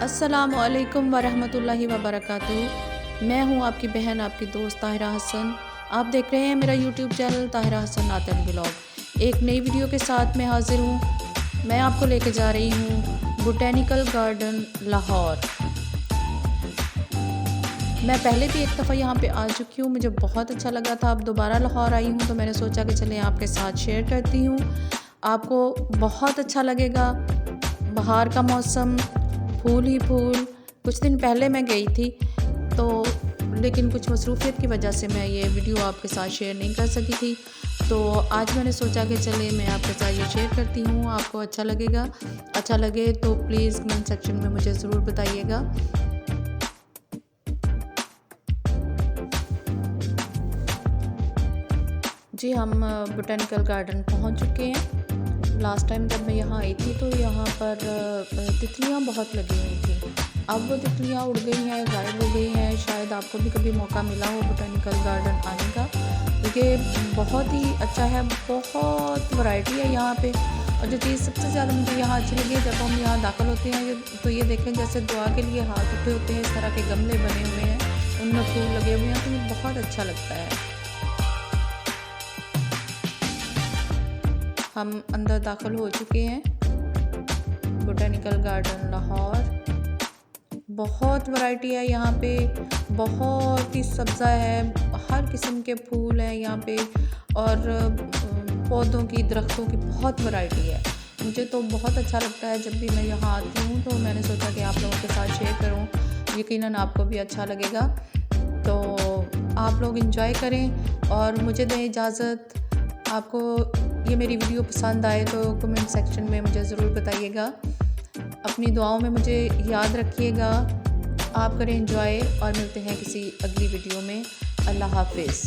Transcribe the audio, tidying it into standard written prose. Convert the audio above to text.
अस्सलामुअलैकुम वरहमतुल्लाहि वबरकातुहू। मैं हूँ आपकी बहन, आपकी दोस्त ताहिरा हसन। आप देख रहे हैं मेरा यूट्यूब चैनल ताहिरा हसन नातन ब्लॉग। एक नई वीडियो के साथ मैं हाज़िर हूँ। मैं आपको लेके जा रही हूँ बोटेनिकल गार्डन लाहौर। मैं पहले भी एक दफ़ा यहाँ पे आ चुकी हूँ, मुझे बहुत अच्छा लगा था। अब दोबारा लाहौर आई हूँ तो मैंने सोचा कि चलें आपके साथ शेयर करती हूँ, आपको बहुत अच्छा लगेगा। बाहर का मौसम, फूल ही फूल। कुछ दिन पहले मैं गई थी तो लेकिन कुछ मसरूफ़ियत की वजह से मैं ये वीडियो आपके साथ शेयर नहीं कर सकी थी। तो आज मैंने सोचा कि चले मैं आपके साथ ये शेयर करती हूँ, आपको अच्छा लगेगा। अच्छा लगे तो प्लीज़ कमेंट सेक्शन में मुझे ज़रूर बताइएगा। जी, हम बोटेनिकल गार्डन पहुँच चुके हैं। लास्ट टाइम जब मैं यहाँ आई थी तो यहाँ पर तितलियाँ बहुत लगी हुई थी। अब वो तितलियाँ उड़ गई हैं, गायब हो गई हैं। शायद आपको भी कभी मौका मिला हो बोटेनिकल गार्डन आने का, क्योंकि बहुत ही अच्छा है, बहुत वैरायटी है यहाँ पे। और जो चीज़ सबसे ज़्यादा मुझे यहाँ अच्छी लगी है, जब हम यहाँ दाखिल होते हैं तो ये देखें जैसे दुआ के लिए हाथ उठे होते हैं, इस तरह के गमले बने हुए हैं, उनमें फूल लगे हुए हैं, तो ये बहुत अच्छा लगता है। हम अंदर दाखिल हो चुके हैं बोटेनिकल गार्डन लाहौर। बहुत वैरायटी है यहाँ पे, बहुत ही सब्ज़ा है, हर किस्म के फूल हैं यहाँ पे, और पौधों की, दरख्तों की बहुत वैरायटी है। मुझे तो बहुत अच्छा लगता है जब भी मैं यहाँ आती हूँ, तो मैंने सोचा कि आप लोगों के साथ शेयर करूँ, यकीनन आपको भी अच्छा लगेगा। तो आप लोग एंजॉय करें और मुझे दें इजाज़त। आपको ये मेरी वीडियो पसंद आए तो कमेंट सेक्शन में मुझे ज़रूर बताइएगा। अपनी दुआओं में मुझे याद रखिएगा। आप करें एंजॉय और मिलते हैं किसी अगली वीडियो में। अल्लाह हाफिज़।